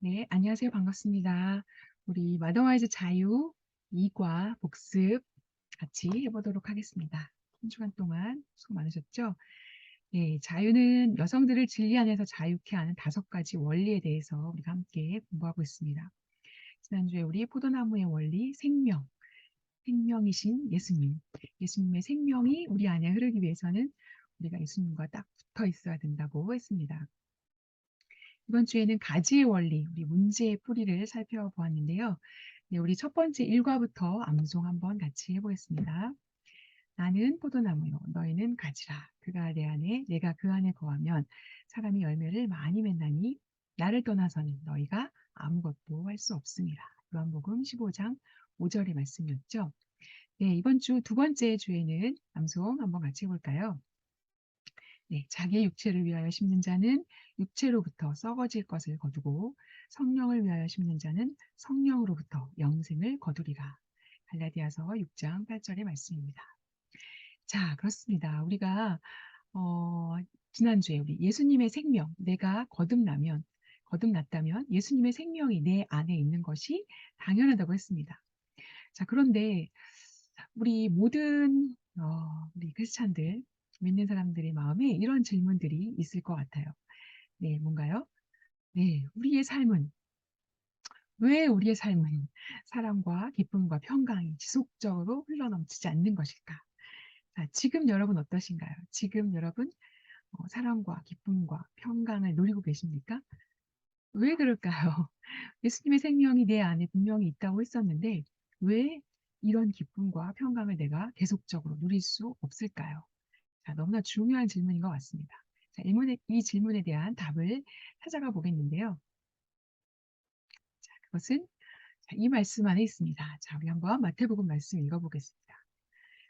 네, 안녕하세요. 반갑습니다. 우리 마더와이즈 자유 2과 복습 같이 해보도록 하겠습니다. 한 주간 동안 수고 많으셨죠? 네, 자유는 여성들을 진리 안에서 자유케 하는 5가지 원리에 대해서 우리가 함께 공부하고 있습니다. 지난주에 우리 포도나무의 원리, 생명이신 예수님, 예수님의 생명이 우리 안에 흐르기 위해서는 우리가 예수님과 딱 붙어 있어야 된다고 했습니다. 이번 주에는 가지의 원리, 우리 문제의 뿌리를 살펴보았는데요. 네, 우리 첫 번째 1과부터 암송 한번 같이 해보겠습니다. 나는 포도나무요, 너희는 가지라. 그가 내 안에, 내가 그 안에 거하면 사람이 열매를 많이 맺나니 나를 떠나서는 너희가 아무것도 할 수 없습니다. 요한복음 15장 5절의 말씀이었죠. 네, 이번 주 두 번째 주에는 암송 한번 같이 해볼까요? 네, 자기의 육체를 위하여 심는 자는 육체로부터 썩어질 것을 거두고 성령을 위하여 심는 자는 성령으로부터 영생을 거두리라. 갈라디아서 6장 8절의 말씀입니다. 자, 그렇습니다. 우리가 어, 지난주에 우리 예수님의 생명, 내가 거듭났다면 예수님의 생명이 내 안에 있는 것이 당연하다고 했습니다. 자, 그런데 우리 모든 우리 크리스찬들, 믿는 사람들의 마음에 이런 질문들이 있을 것 같아요. 네, 뭔가요? 네, 왜 우리의 삶은 사랑과 기쁨과 평강이 지속적으로 흘러넘치지 않는 것일까? 자, 지금 여러분 어떠신가요? 지금 여러분 사랑과 기쁨과 평강을 누리고 계십니까? 왜 그럴까요? 예수님의 생명이 내 안에 분명히 있다고 했었는데 왜 이런 기쁨과 평강을 내가 계속적으로 누릴 수 없을까요? 자, 너무나 중요한 질문인 것 같습니다. 자, 이 질문에 대한 답을 찾아가 보겠는데요. 자, 그것은 이 말씀 안에 있습니다. 자, 우리 한번 마태복음 말씀 읽어보겠습니다.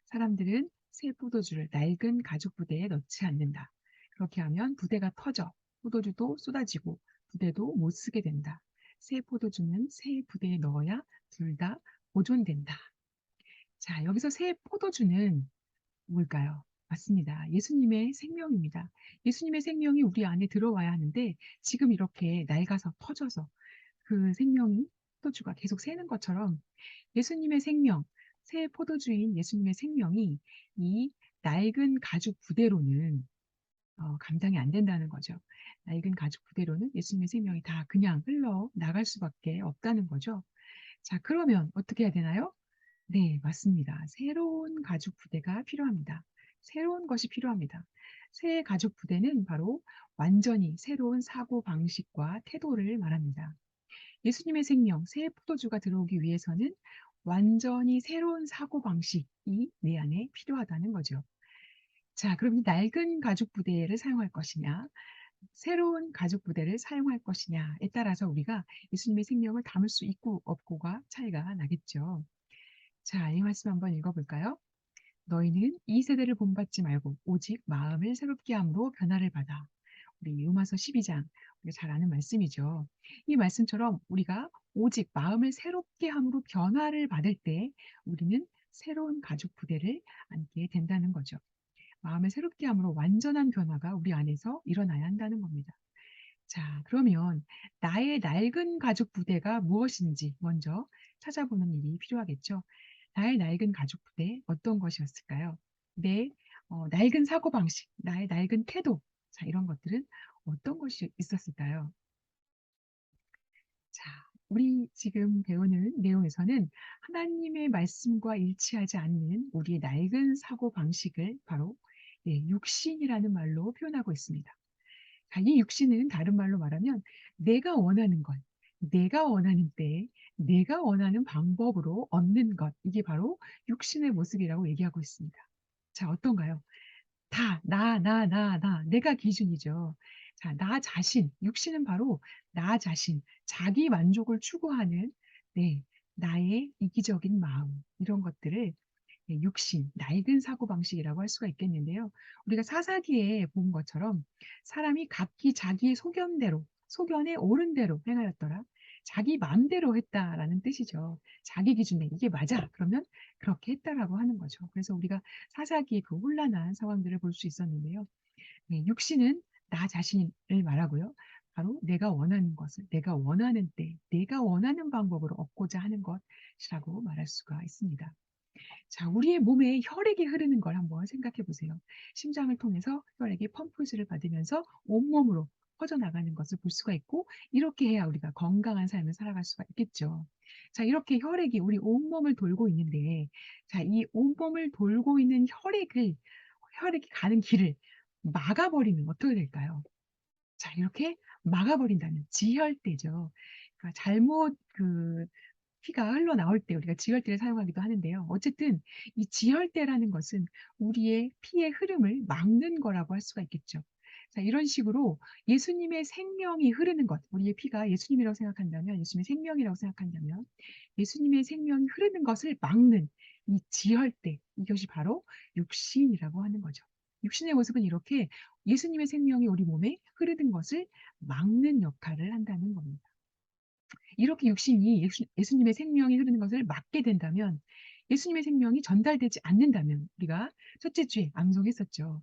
사람들은 새 포도주를 낡은 가죽 부대에 넣지 않는다. 그렇게 하면 부대가 터져 포도주도 쏟아지고 부대도 못 쓰게 된다. 새 포도주는 새 부대에 넣어야 둘 다 보존된다. 자, 여기서 새 포도주는 뭘까요? 맞습니다. 예수님의 생명입니다. 예수님의 생명이 우리 안에 들어와야 하는데 지금 이렇게 낡아서 터져서 그 생명이 포도주가 계속 새는 것처럼 예수님의 생명, 새 포도주인 예수님의 생명이 이 낡은 가죽 부대로는 감당이 안 된다는 거죠. 낡은 가죽 부대로는 예수님의 생명이 다 그냥 흘러 나갈 수밖에 없다는 거죠. 자, 그러면 어떻게 해야 되나요? 네, 맞습니다. 새로운 가죽 부대가 필요합니다. 새로운 것이 필요합니다. 새 가죽 부대는 바로 완전히 새로운 사고 방식과 태도를 말합니다. 예수님의 생명, 새 포도주가 들어오기 위해서는 완전히 새로운 사고 방식이 내 안에 필요하다는 거죠. 자, 그럼 이 낡은 가죽 부대를 사용할 것이냐, 새로운 가죽 부대를 사용할 것이냐에 따라서 우리가 예수님의 생명을 담을 수 있고 없고가 차이가 나겠죠. 자, 이 말씀 한번 읽어볼까요? 너희는 이 세대를 본받지 말고 오직 마음을 새롭게 함으로 변화를 받아. 우리 로마서 12장 우리가 잘 아는 말씀이죠. 이 말씀처럼 우리가 오직 마음을 새롭게 함으로 변화를 받을 때 우리는 새로운 가죽 부대를 안게 된다는 거죠. 마음을 새롭게 함으로 완전한 변화가 우리 안에서 일어나야 한다는 겁니다. 자, 그러면 나의 낡은 가죽 부대가 무엇인지 먼저 찾아보는 일이 필요하겠죠. 나의 낡은 가죽 부대 어떤 것이었을까요? 내 낡은 사고방식, 나의 낡은 태도, 자, 이런 것들은 어떤 것이 있었을까요? 자, 우리 지금 배우는 내용에서는 하나님의 말씀과 일치하지 않는 우리의 낡은 사고방식을 바로 육신이라는 말로 표현하고 있습니다. 자, 이 육신은 다른 말로 말하면 내가 원하는 것, 내가 원하는 때, 내가 원하는 방법으로 얻는 것, 이게 바로 육신의 모습이라고 얘기하고 있습니다. 자, 어떤가요? 내가 기준이죠. 자, 나 자신, 육신은 바로 나 자신, 자기 만족을 추구하는, 네, 나의 이기적인 마음, 이런 것들을 육신, 낡은 사고방식이라고 할 수가 있겠는데요. 우리가 사사기에 본 것처럼 사람이 각기 자기의 소견대로, 소견에 옳은 대로 행하였더라. 자기 마음대로 했다라는 뜻이죠. 자기 기준에 이게 맞아. 그러면 그렇게 했다라고 하는 거죠. 그래서 우리가 사사기의 그 혼란한 상황들을 볼 수 있었는데요. 네, 육신은 나 자신을 말하고요. 바로 내가 원하는 것을 내가 원하는 때, 내가 원하는 방법으로 얻고자 하는 것이라고 말할 수가 있습니다. 자, 우리의 몸에 혈액이 흐르는 걸 한번 생각해 보세요. 심장을 통해서 혈액이 펌프질을 받으면서 온몸으로 퍼져나가는 것을 볼 수가 있고, 이렇게 해야 우리가 건강한 삶을 살아갈 수가 있겠죠. 자, 이렇게 혈액이 우리 온몸을 돌고 있는데, 자, 이 온몸을 돌고 있는 혈액이 가는 길을 막아버리면 어떻게 될까요? 자, 이렇게 막아버린다면 지혈대죠. 그러니까 잘못 피가 흘러나올 때 우리가 지혈대를 사용하기도 하는데요. 어쨌든 이 지혈대라는 것은 우리의 피의 흐름을 막는 거라고 할 수가 있겠죠. 자, 이런 식으로 예수님의 생명이 흐르는 것, 우리의 피가 예수님이라고 생각한다면, 예수님의 생명이라고 생각한다면, 예수님의 생명이 흐르는 것을 막는 이 지혈대, 이것이 바로 육신이라고 하는 거죠. 육신의 모습은 이렇게 예수님의 생명이 우리 몸에 흐르는 것을 막는 역할을 한다는 겁니다. 이렇게 육신이 예수님의 생명이 흐르는 것을 막게 된다면, 예수님의 생명이 전달되지 않는다면, 우리가 첫째 주에 암송했었죠.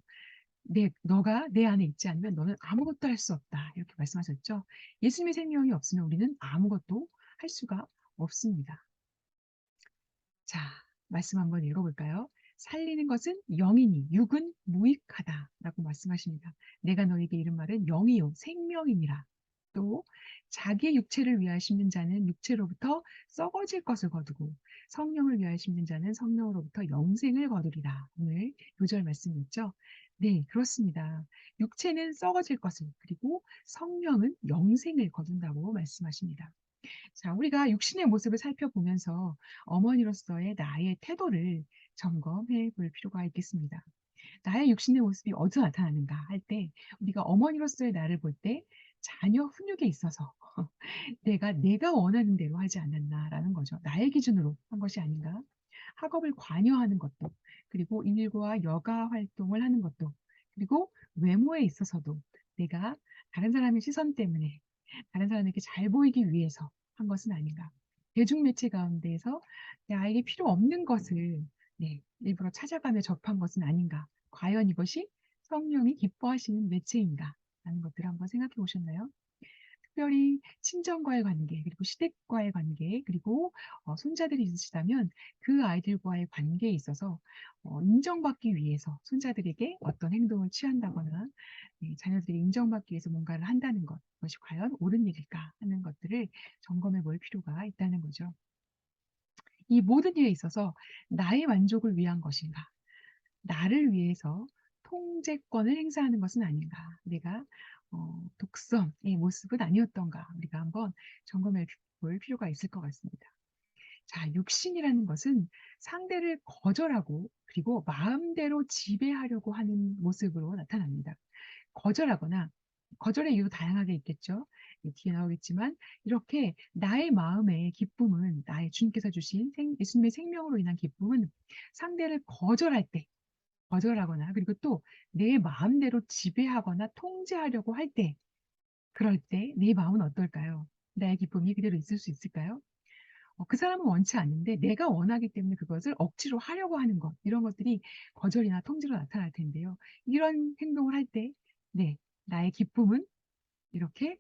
너가 내 안에 있지 않으면 너는 아무것도 할 수 없다. 이렇게 말씀하셨죠. 예수님의 생명이 없으면 우리는 아무것도 할 수가 없습니다. 자, 말씀 한번 읽어볼까요? 살리는 것은 영이니 육은 무익하다라고 말씀하십니다. 내가 너에게 이른 말은 영이요 생명이니라. 또 자기의 육체를 위하여 심는 자는 육체로부터 썩어질 것을 거두고 성령을 위하여 심는 자는 성령으로부터 영생을 거두리라. 오늘 요절 말씀이었죠. 네, 그렇습니다. 육체는 썩어질 것을, 그리고 성령은 영생을 거둔다고 말씀하십니다. 자, 우리가 육신의 모습을 살펴보면서 어머니로서의 나의 태도를 점검해 볼 필요가 있겠습니다. 나의 육신의 모습이 어디서 나타나는가 할 때, 우리가 어머니로서의 나를 볼 때 자녀 훈육에 있어서 내가 원하는 대로 하지 않았나라는 거죠. 나의 기준으로 한 것이 아닌가. 학업을 관여하는 것도, 그리고 일과 여가 활동을 하는 것도, 그리고 외모에 있어서도 내가 다른 사람의 시선 때문에 다른 사람에게 잘 보이기 위해서 한 것은 아닌가. 대중매체 가운데에서 나에게 필요 없는 것을 일부러 찾아가며 접한 것은 아닌가. 과연 이것이 성령이 기뻐하시는 매체인가? 라는 것들을 한번 생각해 보셨나요? 특별히 친정과의 관계, 그리고 시댁과의 관계, 그리고 손자들이 있으시다면 그 아이들과의 관계에 있어서 인정받기 위해서 손자들에게 어떤 행동을 취한다거나 자녀들이 인정받기 위해서 뭔가를 한다는 것, 그것이 과연 옳은 일일까 하는 것들을 점검해 볼 필요가 있다는 거죠. 이 모든 일에 있어서 나의 만족을 위한 것인가? 나를 위해서 통제권을 행사하는 것은 아닌가? 내가 독선의 모습은 아니었던가? 우리가 한번 점검해 볼 필요가 있을 것 같습니다. 자, 육신이라는 것은 상대를 거절하고 그리고 마음대로 지배하려고 하는 모습으로 나타납니다. 거절하거나, 거절의 이유도 다양하게 있겠죠. 뒤에 나오겠지만, 이렇게 나의 마음의 기쁨은, 나의 주님께서 주신 예수님의 생명으로 인한 기쁨은 상대를 거절할 때, 거절하거나, 그리고 또 내 마음대로 지배하거나 통제하려고 할 때, 그럴 때 내 마음은 어떨까요? 나의 기쁨이 그대로 있을 수 있을까요? 그 사람은 원치 않는데 내가 원하기 때문에 그것을 억지로 하려고 하는 것, 이런 것들이 거절이나 통지로 나타날 텐데요. 이런 행동을 할 때, 나의 기쁨은 이렇게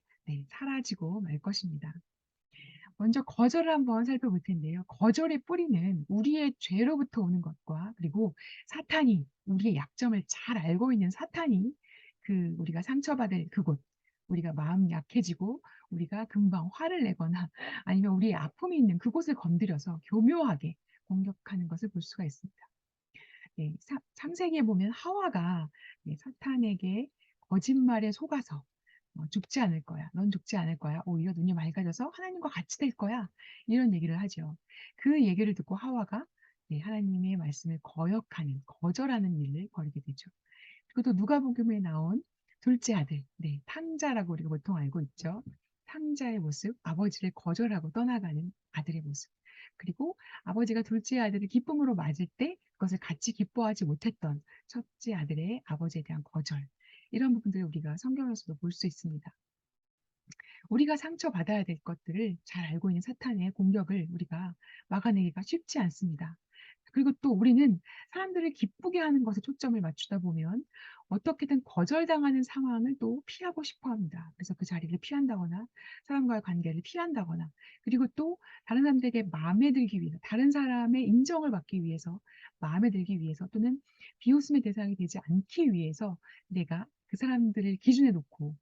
사라지고 말 것입니다. 먼저 거절을 한번 살펴볼 텐데요. 거절의 뿌리는 우리의 죄로부터 오는 것과, 그리고 사탄이, 우리의 약점을 잘 알고 있는 사탄이 우리가 상처받을 그곳, 우리가 마음 약해지고 우리가 금방 화를 내거나 아니면 우리의 아픔이 있는 그곳을 건드려서 교묘하게 공격하는 것을 볼 수가 있습니다. 창세기에 보면 하와가 사탄에게 거짓말에 속아서 죽지 않을 거야. 넌 죽지 않을 거야. 오히려 눈이 맑아져서 하나님과 같이 될 거야. 이런 얘기를 하죠. 그 얘기를 듣고 하와가 하나님의 말씀을 거절하는 일을 벌이게 되죠. 그리고 또 누가복음에 나온 둘째 아들, 탕자라고 우리가 보통 알고 있죠. 탕자의 모습, 아버지를 거절하고 떠나가는 아들의 모습. 그리고 아버지가 둘째 아들을 기쁨으로 맞을 때 그것을 같이 기뻐하지 못했던 첫째 아들의 아버지에 대한 거절. 이런 부분들을 우리가 성경에서도 볼 수 있습니다. 우리가 상처받아야 될 것들을 잘 알고 있는 사탄의 공격을 우리가 막아내기가 쉽지 않습니다. 그리고 또 우리는 사람들을 기쁘게 하는 것에 초점을 맞추다 보면 어떻게든 거절당하는 상황을 또 피하고 싶어 합니다. 그래서 그 자리를 피한다거나 사람과의 관계를 피한다거나, 그리고 또 다른 사람들에게 마음에 들기 위해서, 다른 사람의 인정을 받기 위해서, 마음에 들기 위해서, 또는 비웃음의 대상이 되지 않기 위해서 내가 그 사람들을 기준에 놓고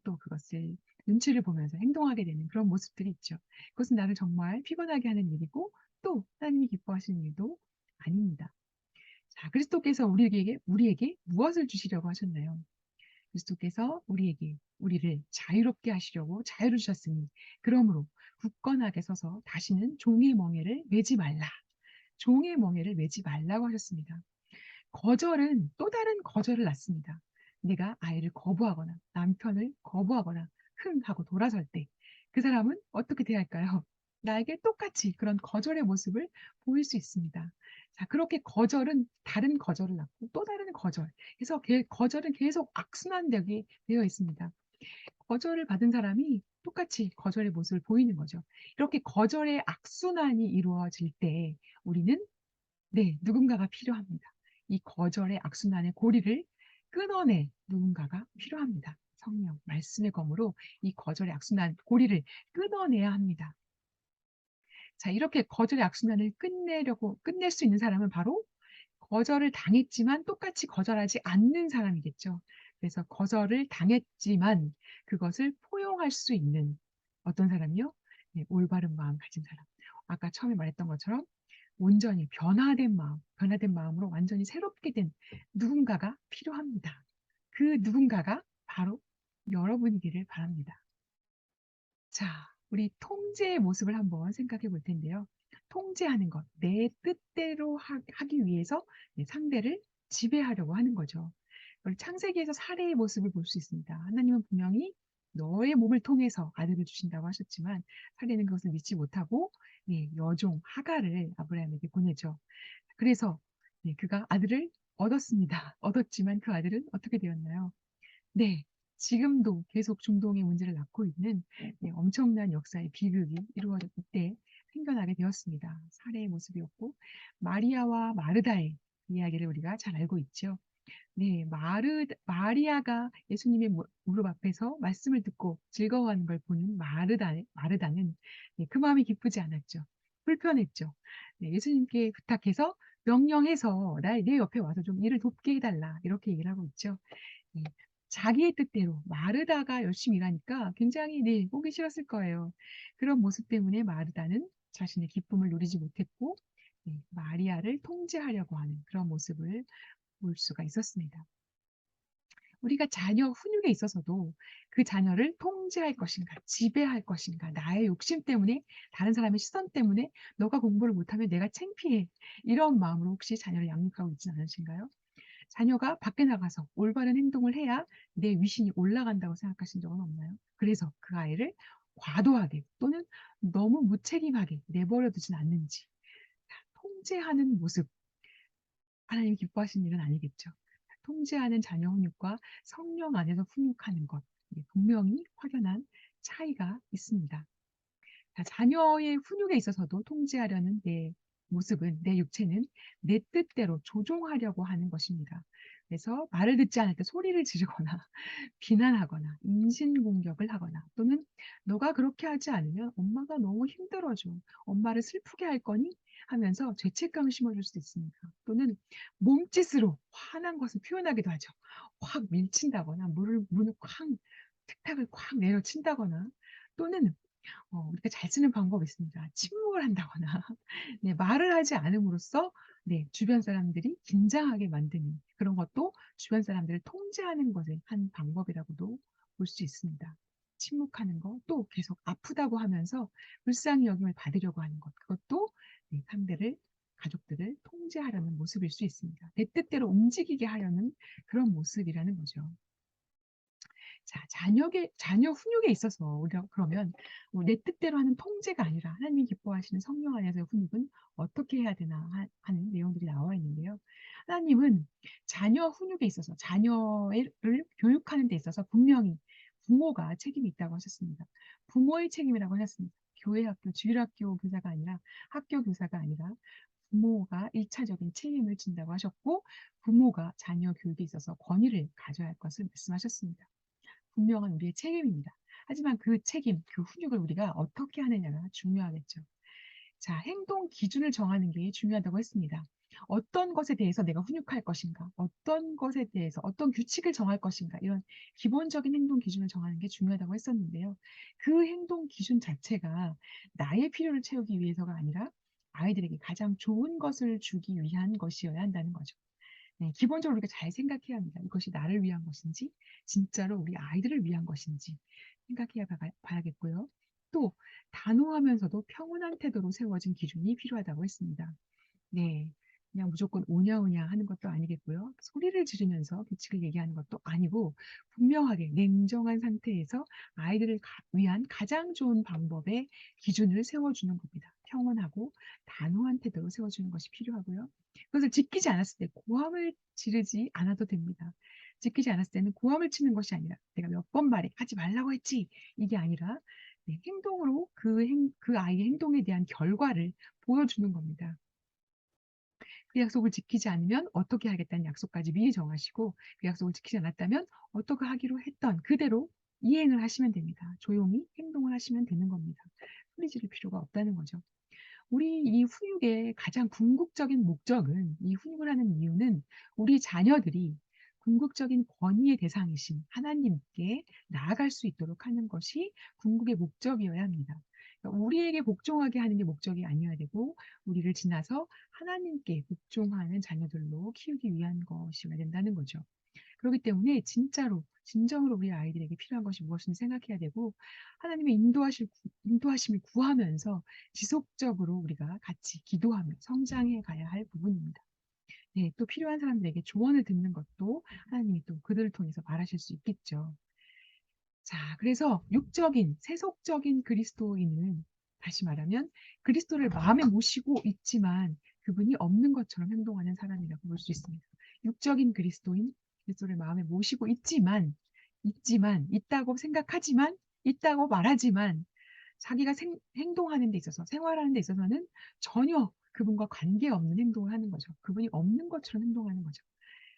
또 그것을 눈치를 보면서 행동하게 되는 그런 모습들이 있죠. 그것은 나를 정말 피곤하게 하는 일이고 또 하나님이 기뻐하시는 일도 아닙니다. 자, 그리스도께서 우리에게 무엇을 주시려고 하셨나요? 그리스도께서 우리를 자유롭게 하시려고 자유를 주셨으니, 그러므로 굳건하게 서서 다시는 종의 멍에를 매지 말라고 하셨습니다. 거절은 또 다른 거절을 낳습니다. 내가 아이를 거부하거나 남편을 거부하거나 흥 하고 돌아설 때 그 사람은 어떻게 대할까요? 나에게 똑같이 그런 거절의 모습을 보일 수 있습니다. 자, 그렇게 거절은 다른 거절을 낳고 또 다른 거절. 그래서 거절은 계속 악순환되게 되어 있습니다. 거절을 받은 사람이 똑같이 거절의 모습을 보이는 거죠. 이렇게 거절의 악순환이 이루어질 때 우리는, 네, 누군가가 필요합니다. 이 거절의 악순환의 고리를 끊어낼 누군가가 필요합니다. 성령, 말씀의 검으로 이 거절의 악순환 고리를 끊어내야 합니다. 자, 이렇게 거절의 악순환을 끝낼 수 있는 사람은 바로 거절을 당했지만 똑같이 거절하지 않는 사람이겠죠. 그래서 거절을 당했지만 그것을 포용할 수 있는 어떤 사람이요? 네, 올바른 마음 가진 사람. 아까 처음에 말했던 것처럼 온전히 변화된 마음으로 완전히 새롭게 된 누군가가 필요합니다. 그 누군가가 바로 여러분이기를 바랍니다. 자, 우리 통제의 모습을 한번 생각해 볼 텐데요. 통제하는 것, 내 뜻대로 하기 위해서 상대를 지배하려고 하는 거죠. 우리 창세기에서 사례의 모습을 볼 수 있습니다. 하나님은 분명히 너의 몸을 통해서 아들을 주신다고 하셨지만 사례는 그것을 믿지 못하고 여종 하갈을 아브라함에게 보내죠. 그래서 그가 아들을 얻었습니다. 얻었지만 그 아들은 어떻게 되었나요? 네. 지금도 계속 중동의 문제를 낳고 있는 엄청난 역사의 비극이 이루어졌을 때 생겨나게 되었습니다. 사례의 모습이었고, 마리아와 마르다의 이야기를 우리가 잘 알고 있죠. 네, 마리아가 예수님의 무릎 앞에서 말씀을 듣고 즐거워하는 걸 보는 마르다는 그 마음이 기쁘지 않았죠. 불편했죠. 네, 예수님께 부탁해서 명령해서 내 옆에 와서 좀 일을 돕게 해달라. 이렇게 얘기를 하고 있죠. 네, 자기의 뜻대로 마르다가 열심히 일하니까 굉장히 보기 싫었을 거예요. 그런 모습 때문에 마르다는 자신의 기쁨을 누리지 못했고 마리아를 통제하려고 하는 그런 모습을 볼 수가 있었습니다. 우리가 자녀 훈육에 있어서도 그 자녀를 통제할 것인가, 지배할 것인가, 나의 욕심 때문에, 다른 사람의 시선 때문에 너가 공부를 못하면 내가 창피해. 이런 마음으로 혹시 자녀를 양육하고 있지는 않으신가요? 자녀가 밖에 나가서 올바른 행동을 해야 내 위신이 올라간다고 생각하신 적은 없나요? 그래서 그 아이를 과도하게 또는 너무 무책임하게 내버려 두진 않는지. 통제하는 모습, 하나님이 기뻐하시는 일은 아니겠죠. 통제하는 자녀 훈육과 성령 안에서 훈육하는 것, 분명히 확연한 차이가 있습니다. 자, 자녀의 훈육에 있어서도 통제하려는 내 육체는 내 뜻대로 조종하려고 하는 것입니다. 그래서 말을 듣지 않을 때 소리를 지르거나 비난하거나 인신공격을 하거나, 또는 너가 그렇게 하지 않으면 엄마가 너무 힘들어져. 엄마를 슬프게 할 거니? 하면서 죄책감을 심어줄 수 있습니다. 또는 몸짓으로 화난 것을 표현하기도 하죠. 확 밀친다거나 문을 쾅, 탁탁을 콱 내려친다거나, 또는 우리가 잘 쓰는 방법이 있습니다. 침묵을 한다거나 말을 하지 않음으로써 주변 사람들이 긴장하게 만드는 그런 것도 주변 사람들을 통제하는 것의 한 방법이라고도 볼 수 있습니다. 침묵하는 것, 또 계속 아프다고 하면서 불쌍히 여김을 받으려고 하는 것, 그것도 가족들을 통제하려는 모습일 수 있습니다. 내 뜻대로 움직이게 하려는 그런 모습이라는 거죠. 자, 자녀 훈육에 있어서 우리가 그러면 내 뜻대로 하는 통제가 아니라 하나님이 기뻐하시는 성령 안에서의 훈육은 어떻게 해야 되나 하는 내용들이 나와 있는데요. 하나님은 자녀 훈육에 있어서 자녀를 교육하는 데 있어서 분명히 부모가 책임이 있다고 하셨습니다. 부모의 책임이라고 하셨습니다. 교회 학교, 주일학교 교사가 아니라 학교 교사가 아니라 부모가 1차적인 책임을 진다고 하셨고 부모가 자녀 교육에 있어서 권위를 가져야 할 것을 말씀하셨습니다. 분명한 우리의 책임입니다. 하지만 그 책임, 그 훈육을 우리가 어떻게 하느냐가 중요하겠죠. 자, 행동 기준을 정하는 게 중요하다고 했습니다. 어떤 것에 대해서 내가 훈육할 것인가, 어떤 것에 대해서 어떤 규칙을 정할 것인가, 이런 기본적인 행동 기준을 정하는 게 중요하다고 했었는데요. 그 행동 기준 자체가 나의 필요를 채우기 위해서가 아니라 아이들에게 가장 좋은 것을 주기 위한 것이어야 한다는 거죠. 네, 기본적으로 우리가 잘 생각해야 합니다. 이것이 나를 위한 것인지, 진짜로 우리 아이들을 위한 것인지 생각해야 봐야겠고요. 또 단호하면서도 평온한 태도로 세워진 기준이 필요하다고 했습니다. 네. 그냥 무조건 오냐오냐 하는 것도 아니겠고요. 소리를 지르면서 규칙을 얘기하는 것도 아니고 분명하게 냉정한 상태에서 아이들을 위한 가장 좋은 방법의 기준을 세워주는 겁니다. 평온하고 단호한 태도로 세워주는 것이 필요하고요. 그것을 지키지 않았을 때 고함을 지르지 않아도 됩니다. 지키지 않았을 때는 고함을 치는 것이 아니라 내가 몇 번 말해 하지 말라고 했지 이게 아니라 네, 행동으로 그 아이의 행동에 대한 결과를 보여주는 겁니다. 그 약속을 지키지 않으면 어떻게 하겠다는 약속까지 미리 정하시고 그 약속을 지키지 않았다면 어떻게 하기로 했던 그대로 이행을 하시면 됩니다. 조용히 행동을 하시면 되는 겁니다. 소리 지를 필요가 없다는 거죠. 우리 이 훈육의 가장 궁극적인 목적은 이 훈육을 하는 이유는 우리 자녀들이 궁극적인 권위의 대상이신 하나님께 나아갈 수 있도록 하는 것이 궁극의 목적이어야 합니다. 그러니까 우리에게 복종하게 하는 게 목적이 아니어야 되고 우리를 지나서 하나님께 복종하는 자녀들로 키우기 위한 것이어야 된다는 거죠. 그렇기 때문에 진짜로 진정으로 우리 아이들에게 필요한 것이 무엇인지 생각해야 되고 하나님의 인도하심을 구하면서 지속적으로 우리가 같이 기도하며 성장해 가야 할 부분입니다. 네, 또 필요한 사람들에게 조언을 듣는 것도 하나님이 또 그들을 통해서 말하실 수 있겠죠. 자, 그래서 육적인, 세속적인 그리스도인은 다시 말하면 그리스도를 마음에 모시고 있지만 그분이 없는 것처럼 행동하는 사람이라고 볼 수 있습니다. 육적인 그리스도인, 그리스도를 마음에 모시고 있다고 생각하지만, 있다고 말하지만 자기가 행동하는 데 있어서, 생활하는 데 있어서는 전혀 그분과 관계없는 행동을 하는 거죠. 그분이 없는 것처럼 행동하는 거죠.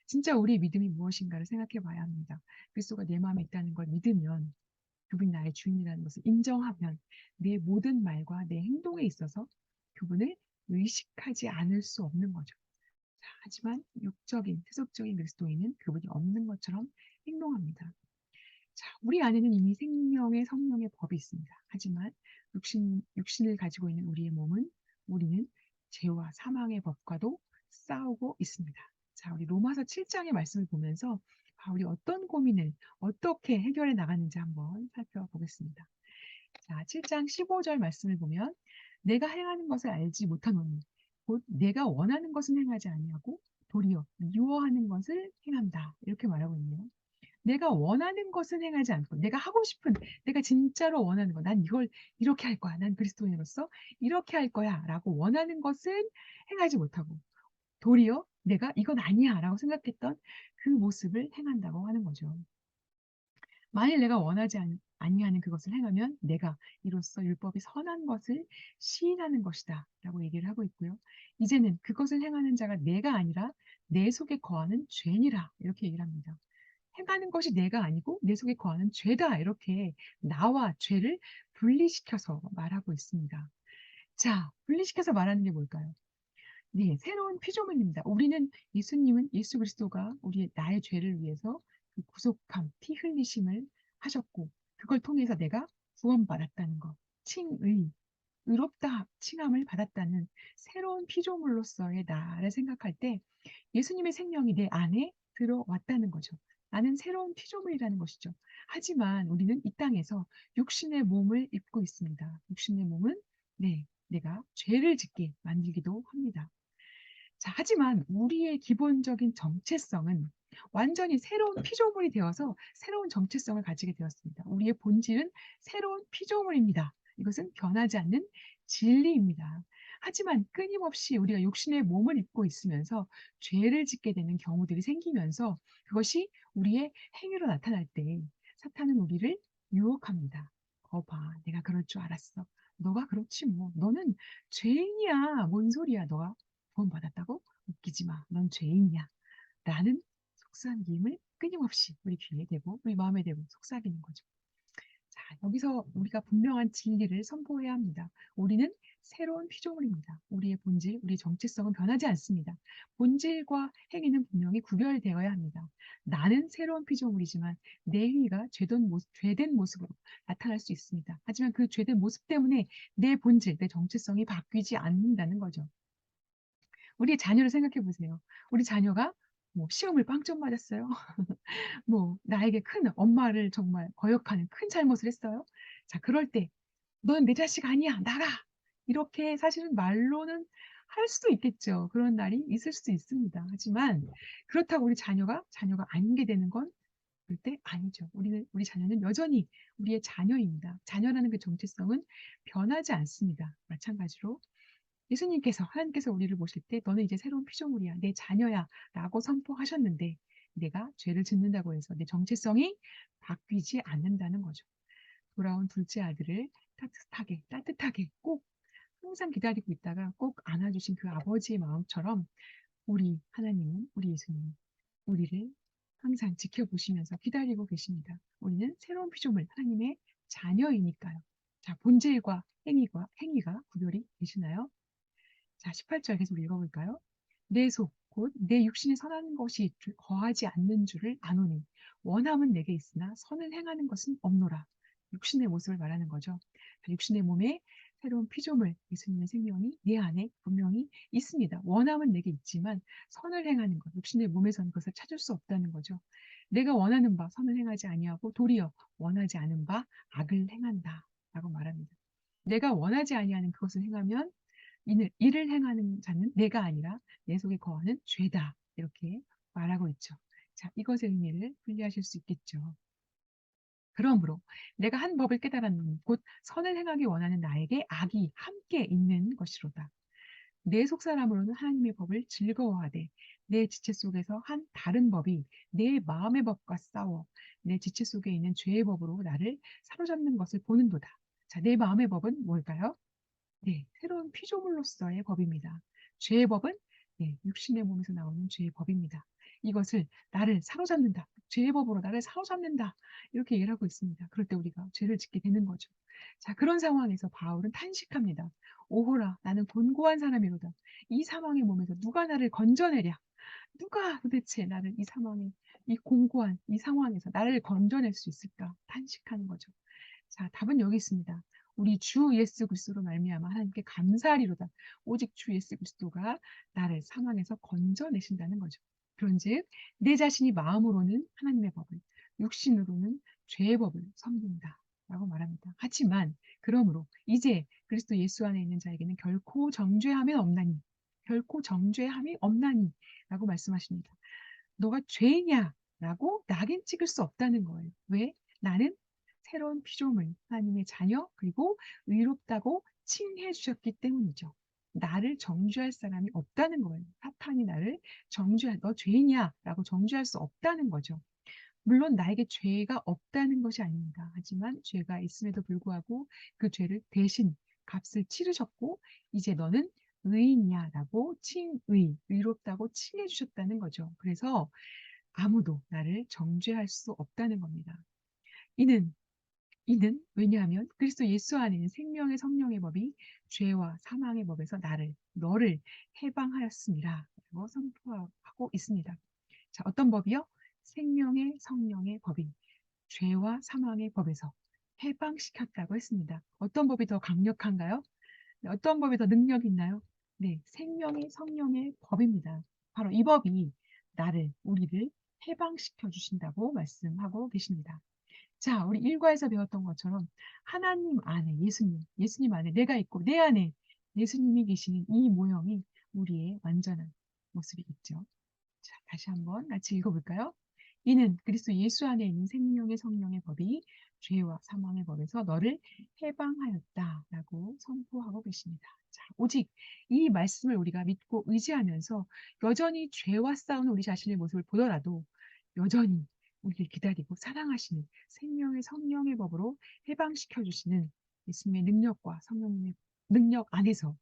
진짜 우리의 믿음이 무엇인가를 생각해 봐야 합니다. 그리스도가 내 마음에 있다는 걸 믿으면 그분이 나의 주인이라는 것을 인정하면 내 모든 말과 내 행동에 있어서 그분을 의식하지 않을 수 없는 거죠. 자, 하지만 육적인, 세속적인 그리스도인은 그분이 없는 것처럼 행동합니다. 자, 우리 안에는 이미 생명의 성령의 법이 있습니다. 하지만 육신을 가지고 있는 우리의 몸은 우리는 죄와 사망의 법과도 싸우고 있습니다. 자, 우리 로마서 7장의 말씀을 보면서 우리 어떤 고민을 어떻게 해결해 나가는지 한번 살펴보겠습니다. 자, 7장 15절 말씀을 보면 내가 행하는 것을 알지 못하노니 곧 내가 원하는 것은 행하지 아니하고 도리어 미워하는 것을 행한다. 이렇게 말하고 있네요. 내가 원하는 것은 행하지 않고 내가 하고 싶은 내가 진짜로 원하는 거 난 이걸 이렇게 할 거야. 난 그리스도인으로서 이렇게 할 거야. 라고 원하는 것은 행하지 못하고 도리어 내가 이건 아니야. 라고 생각했던 그 모습을 행한다고 하는 거죠. 만일 내가 원하지 아니하는 그것을 행하면 내가 이로써 율법이 선한 것을 시인하는 것이다. 라고 얘기를 하고 있고요. 이제는 그것을 행하는 자가 내가 아니라 내 속에 거하는 죄니라. 이렇게 얘기를 합니다. 행하는 것이 내가 아니고 내 속에 거하는 죄다. 이렇게 나와 죄를 분리시켜서 말하고 있습니다. 자, 분리시켜서 말하는 게 뭘까요? 네, 새로운 피조물입니다. 예수님은 예수 그리스도가 나의 죄를 위해서 그 구속함, 피 흘리심을 하셨고, 그걸 통해서 내가 구원받았다는 것, 의롭다 칭함을 받았다는 새로운 피조물로서의 나를 생각할 때 예수님의 생명이 내 안에 들어왔다는 거죠. 나는 새로운 피조물이라는 것이죠. 하지만 우리는 이 땅에서 육신의 몸을 입고 있습니다. 육신의 몸은 네, 내가 죄를 짓게 만들기도 합니다. 자, 하지만 우리의 기본적인 정체성은 완전히 새로운 피조물이 되어서 새로운 정체성을 가지게 되었습니다. 우리의 본질은 새로운 피조물입니다. 이것은 변하지 않는 진리입니다. 하지만 끊임없이 우리가 육신의 몸을 입고 있으면서 죄를 짓게 되는 경우들이 생기면서 그것이 우리의 행위로 나타날 때 사탄은 우리를 유혹합니다. 봐, 내가 그럴 줄 알았어. 너가 그렇지 뭐. 너는 죄인이야. 뭔 소리야, 너가. 구원받았다고? 웃기지 마. 넌 죄인이야. 라는 속삭임을 끊임없이 우리 귀에 대고 우리 마음에 대고 속삭이는 거죠. 자, 여기서 우리가 분명한 진리를 선포해야 합니다. 우리는 새로운 피조물입니다. 우리의 본질, 우리의 정체성은 변하지 않습니다. 본질과 행위는 분명히 구별되어야 합니다. 나는 새로운 피조물이지만 내 행위가 죄된 모습으로 나타날 수 있습니다. 하지만 그 죄된 모습 때문에 내 본질, 내 정체성이 바뀌지 않는다는 거죠. 우리의 자녀를 생각해 보세요. 우리 자녀가 뭐 시험을 빵점 맞았어요. 뭐 나에게 큰 엄마를 정말 거역하는 큰 잘못을 했어요. 자, 그럴 때 "넌 내 자식 아니야. 나가." 이렇게 사실은 말로는 할 수도 있겠죠. 그런 날이 있을 수도 있습니다. 하지만 그렇다고 우리 자녀가 아닌 게 되는 건 절대 아니죠. 우리 자녀는 여전히 우리의 자녀입니다. 자녀라는 그 정체성은 변하지 않습니다. 마찬가지로 예수님께서 하나님께서 우리를 보실 때 "너는 이제 새로운 피조물이야. 내 자녀야."라고 선포하셨는데 내가 죄를 짓는다고 해서 내 정체성이 바뀌지 않는다는 거죠. 돌아온 둘째 아들을 따뜻하게 꼭 항상 기다리고 있다가 꼭 안아주신 그 아버지의 마음처럼 우리 하나님은, 우리 예수님은 우리를 항상 지켜보시면서 기다리고 계십니다. 우리는 새로운 피조물, 하나님의 자녀이니까요. 자, 본질과 행위가 구별이 되시나요? 자, 18절 계속 읽어볼까요? 내 속, 곧 내 육신에 선한 것이 거하지 않는 줄을 아노니 원함은 내게 있으나 선을 행하는 것은 없노라. 육신의 모습을 말하는 거죠. 육신의 몸에 새로운 피조물, 예수님의 생명이 내 안에 분명히 있습니다. 원함은 내게 있지만 선을 행하는 것, 육신의 몸에서는 그것을 찾을 수 없다는 거죠. 내가 원하는 바 선을 행하지 아니하고 도리어 원하지 않은 바 악을 행한다. 라고 말합니다. 내가 원하지 아니하는 그것을 행하면 이를 행하는 자는 내가 아니라 내 속에 거하는 죄다. 이렇게 말하고 있죠. 자, 이것의 의미를 분리하실 수 있겠죠. 그러므로 내가 한 법을 깨달았노니 곧 선을 행하기 원하는 나에게 악이 함께 있는 것이로다. 내 속사람으로는 하나님의 법을 즐거워하되 내 지체 속에서 한 다른 법이 내 마음의 법과 싸워 내 지체 속에 있는 죄의 법으로 나를 사로잡는 것을 보는도다. 자, 내 마음의 법은 뭘까요? 네, 새로운 피조물로서의 법입니다. 죄의 법은 네, 육신의 몸에서 나오는 죄의 법입니다. 이것을 나를 사로잡는다. 죄의 법으로 나를 사로잡는다. 이렇게 얘기를 하고 있습니다. 그럴 때 우리가 죄를 짓게 되는 거죠. 자, 그런 상황에서 바울은 탄식합니다. 오호라, 나는 곤고한 사람이로다. 이 사망의 몸에서 누가 나를 건져내랴? 누가 도대체 나를 이 사망의 이 공고한 이 상황에서 나를 건져낼 수 있을까? 탄식하는 거죠. 자, 답은 여기 있습니다. 우리 주 예수 그리스도로 말미암아 하나님께 감사하리로다. 오직 주 예수 그리스도가 나를 상황에서 건져내신다는 거죠. 그런즉 내 자신이 마음으로는 하나님의 법을, 육신으로는 죄의 법을 섬긴다. 라고 말합니다. 하지만 그러므로 이제 그리스도 예수 안에 있는 자에게는 결코 정죄함이 없나니 라고 말씀하십니다. 너가 죄냐? 라고 낙인 찍을 수 없다는 거예요. 왜? 나는 새로운 피조물, 하나님의 자녀, 그리고 의롭다고 칭해 주셨기 때문이죠. 나를 정죄할 사람이 없다는 거예요. 사탄이 나를 너 죄이냐? 라고 정죄할 수 없다는 거죠. 물론 나에게 죄가 없다는 것이 아닙니다. 하지만 죄가 있음에도 불구하고 그 죄를 대신 값을 치르셨고, 이제 너는 의인이야 라고 의롭다고 칭해 주셨다는 거죠. 그래서 아무도 나를 정죄할 수 없다는 겁니다. 이는 왜냐하면 그리스도 예수 안에 있는 생명의 성령의 법이 죄와 사망의 법에서 너를 해방하였습니다. 라고 선포하고 있습니다. 자, 어떤 법이요? 생명의 성령의 법인 죄와 사망의 법에서 해방시켰다고 했습니다. 어떤 법이 더 강력한가요? 네, 어떤 법이 더 능력이 있나요? 네, 생명의 성령의 법입니다. 바로 이 법이 우리를 해방시켜 주신다고 말씀하고 계십니다. 자, 우리 일과에서 배웠던 것처럼 하나님 안에 예수님 안에 내가 있고 내 안에 예수님이 계시는 이 모형이 우리의 완전한 모습이겠죠. 자, 다시 한번 같이 읽어볼까요? 이는 그리스도 예수 안에 있는 생명의 성령의 법이 죄와 사망의 법에서 너를 해방하였다라고 선포하고 계십니다. 자, 오직 이 말씀을 우리가 믿고 의지하면서 여전히 죄와 싸우는 우리 자신의 모습을 보더라도 여전히 우리를 기다리고 사랑하시는 생명의 성령의 법으로 해방시켜 주시는 예수님의 능력과 성령님의 능력 안에서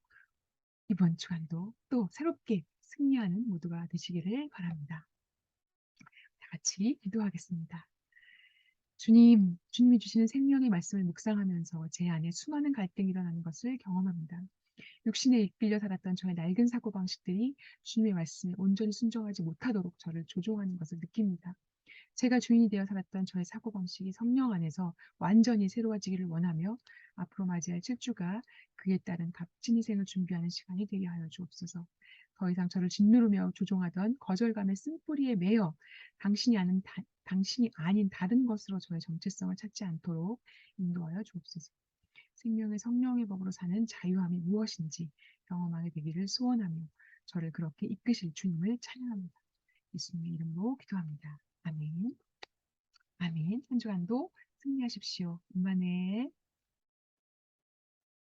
이번 주간도 또 새롭게 승리하는 모두가 되시기를 바랍니다. 다 같이 기도하겠습니다. 주님, 주님이 주시는 생명의 말씀을 묵상하면서 제 안에 수많은 갈등이 일어나는 것을 경험합니다. 육신에 이끌려 살았던 저의 낡은 사고방식들이 주님의 말씀에 온전히 순종하지 못하도록 저를 조종하는 것을 느낍니다. 제가 주인이 되어 살았던 저의 사고방식이 성령 안에서 완전히 새로워지기를 원하며 앞으로 맞이할 7주가 그에 따른 값진 희생을 준비하는 시간이 되게 하여 주옵소서. 더 이상 저를 짓누르며 조종하던 거절감의 쓴뿌리에 매여 당신이 아닌 다른 것으로 저의 정체성을 찾지 않도록 인도하여 주옵소서. 생명의 성령의 법으로 사는 자유함이 무엇인지 경험하게 되기를 소원하며 저를 그렇게 이끄실 주님을 찬양합니다. 예수님의 이름으로 기도합니다. 아멘. 아멘. 한 주간도 승리하십시오. 임마누엘.